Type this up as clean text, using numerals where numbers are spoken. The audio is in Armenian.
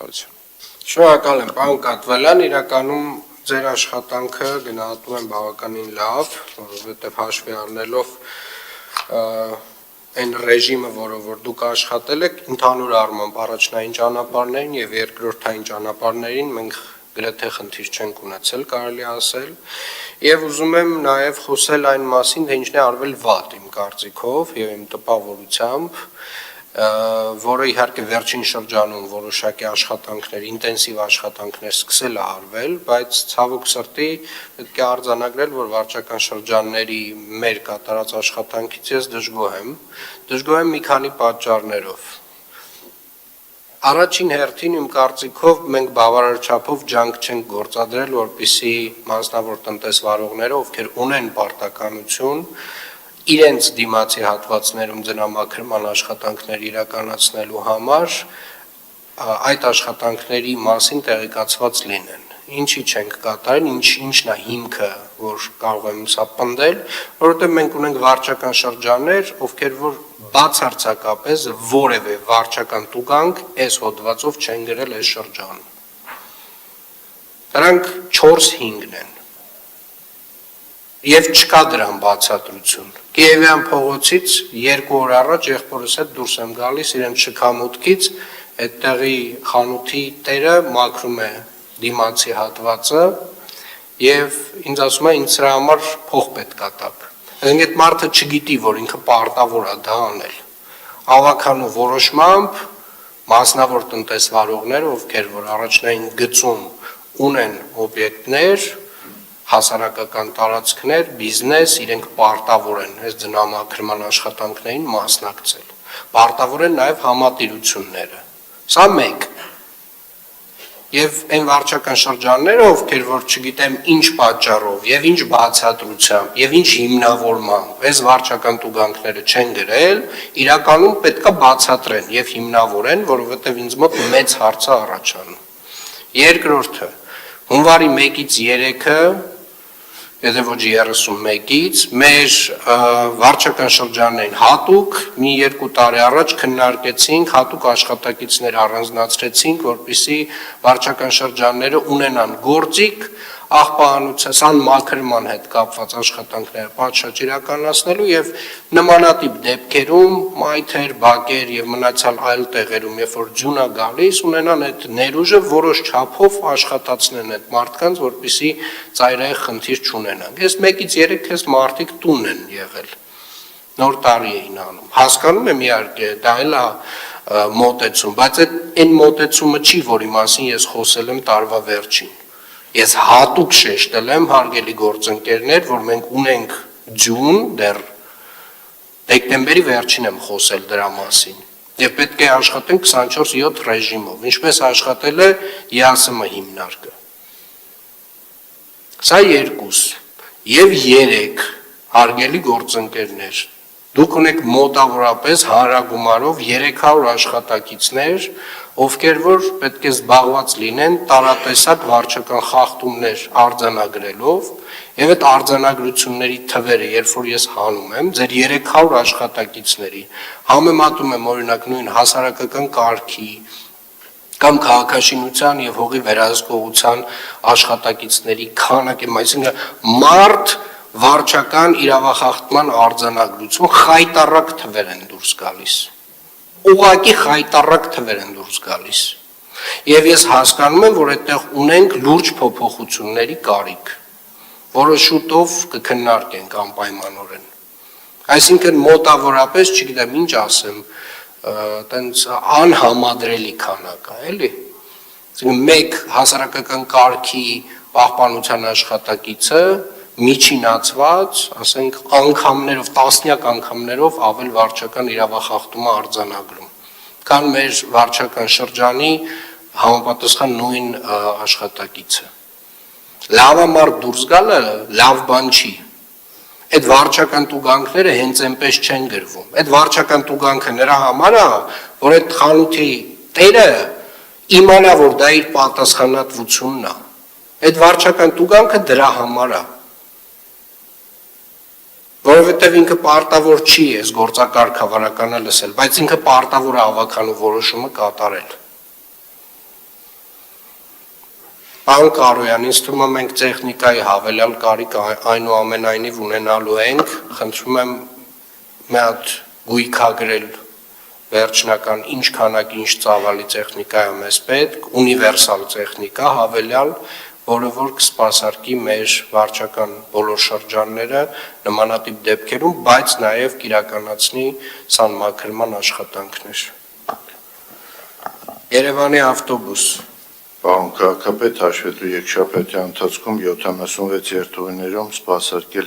Շնորհակալ եմ, պարոն Կատվալյան, իրականում ձեր աշխատանքը գնահատում եմ բավականին լավ, որովհետև հաշվի առնելով այն ռեժիմը, որով որ դուք աշխատել եք, ընդհանուր առմամբ առաջնային ճանապարհներին եւ երկրորդային ճանապարհներին մենք գրեթե խնդիր չենք ունեցել, կարելի ասել, եւ ուզում եմ նաեւ խոսել այն մասին, թե ինչն է արվել վատ իմ կարծիքով եւ իմ տպավորությամբ, որը իհարկե վերջին շրջանում որոշակի աշխատանքներ, ինտենսիվ աշխատանքներ սկսել է արվել, բայց ցավոք սրտի պետք է արձանագրել, որ վարչական շրջանների մեր կատարած աշխատանքից ես դժգոհ եմ մի քանի պատճառներով։ Առաջին հերթին իմ կարծիքով մենք բավարար չափով ջանք չենք գործադրել, որպեսզի մասնավոր տնտեսվարողները, ովքեր ունեն պարտականություն, իրենց դիմացի հատվածներում ձնամաքրման աշխատանքներ իրականացնելու համար այդ աշխատանքների մասին տեղեկացված լինեն։ Ինչի չենք կատարել, ինչն է հիմքը, որ կարող եմ սա պնդել, որովհետև մենք ունենք վարչական շրջաններ, ովքեր որ բացարձակապես որևէ վարչական տուգանք այս հոդվածով չեն գրել այս շրջանում։ Դրանք 4-5-ն են։ Եվ չկա դրան բացատրություն։ Կիևյան փողոցից 2 օր առաջ եղբորս հետ դուրս եմ գալիս իրենց շքամուտքից, այդտեղի խանութի տերը մաքրում է դիմացի հատվածը եւ ինձ ասում է ինձ սրա համար փող պետք է տաք։ Այդ մարդը չգիտի, որ ինքը պարտավոր է դա անել։ Ավականու որոշմամբ մասնավոր տնտեսվարողները, ովքեր որ առաջնային գծում ունեն օբյեկտներ, հասարակական տարածքներ, բիզնես, իրենք պարտավոր են այս ձնամաքրման աշխատանքներին մասնակցել։ Պարտավոր են նաև համատիրությունները։ Սա մեկ։ Եվ այն վարչական շրջանները, ովքեր որ չգիտեմ ինչ պատճառով եւ ինչ բացատրությամբ եւ ինչ հիմնավորմամբ այս վարչական տուգանքները չեն գրել, իրականում պետքա բացատրեն եւ հիմնավորեն, որովհետեւ ինձ մոտ մեծ հարց է առաջանում։ Երկրորդը, հունվարի 1-ից 3-ը եթե ոչ 31-ից մեր վարչական շրջաններին հատուկ մի 2 տարի առաջ քննարկեցինք, հատուկ աշխատակիցներ առանձնացրեցինք, որպեսզի վարչական շրջանները ունենան գործիք աղբահանության մաքրման հետ կապված աշխատանքները պատշաճ իրականացնելու եւ նմանատիպ դեպքերում մայթեր, բակեր եւ մնացյալ այլ տեղերում, երբ որ ջուն է գալիս, ունենան այդ ներուժը որոշ չափով աշխատացնեն այդ մարդկանց, որպեսզի ծայրահեղ խնդիր չունենան։ Ես 1-ից 3 քեզ մարդիկ տուն են եղել։ Նոր տարի էին անում։ Հասկանում եմ իհարկե, դա էլ է մոտեցում, բայց այն մոտեցումը չի, որի մասին ես խոսել եմ տարվա վերջին։ Ես հատուկ շեշտել եմ, հարգելի գործընկերներ, որ մենք ունենք ջուն, դեռ դեկտեմբերի վերջին եմ խոսել դրա մասին, եւ պետք է աշխատենք 24/7 ռեժիմով, ինչպես աշխատել է ԵԱՍՄ հիմնարկը։ Սա 2 եւ 3, հարգելի գործընկերներ, դուք ունեք մոտավորապես հանրագումարով 300 աշխատակիցներ, ովքեր որ պետք է զբաղված լինեն տարատեսակ վարչական խախտումներ արձանագրելով, եւ այդ արձանագրությունների թվերը, երբ որ ես հանում եմ, ձեր 300 աշխատակիցների, համեմատում եմ օրինակ նույն հասարակական կարգի կամ քաղաքաշինության եւ հողի վերահսկողության աշխատակիցների քանակը, այսինքն մարդ վարչական իրավախախտման արձանագրություն խայտառակ թվեր են դուրս գալիս։ Ուղղակի խայտառակ թվեր են դուրս գալիս։ Եվ ես հասկանում եմ, որ այդտեղ ունենք լուրջ փոփոխությունների կարիք, որը շուտով կքննարկենք անպայմանորեն։ Այսինքն մոտավորապես, չգիտեմ ինչ ասեմ, տենց անհամադրելի քանակ է, էլի։ Այսինքն մեկ հասարակական կարգի պահպանության աշխատակիցը միջինացված, ասենք անգամներով, տասնյակ անգամներով ավել վարչական իրավախախտումը արձանագրում, քան մեր վարչական շրջանի համապատասխան նույն աշխատակիցը։ Լավամարդ դուրս գալը լավ բան չի։ Այդ վարչական տուգանքները հենց այնպես չեն գրվում։ Այդ վարչական տուգանքը նրա համար է, որ այդ խանութի տերը իմանա, որ դա իր պատասխանատվությունն է։ Այդ վարչական տուգանքը դրա համար է։ Որովհետև ինքը պարտավոր չի այս գործակարգ հավարականը լսել, բայց ինքը պարտավոր է ավականու որոշումը կատարել։ Պարոն Կարոյան, ինձ թվում է մենք տեխնիկայի հավելյալ կարիք այնուամենայնիվ ունենալու ենք, խնդրում եմ մի հատ գույքագրել վերջնական ինչ քանակ ինչ ծավալի տեխնիկա է մեզ պետք, ունիվերսալ տեխնիկա հավելյալ, որը որ կսպասարկի մեր վարչական բոլոր շրջանները նմանատիպ դեպքերում, բայց նաև կիրականացնի սանմաքրման աշխատանքներ։ Երևանի ավտոբուս։ Պարոն քաղաքապետ, հաշվետու երկշաբթի ընթացքում 76 երթուղիներում սպասարկել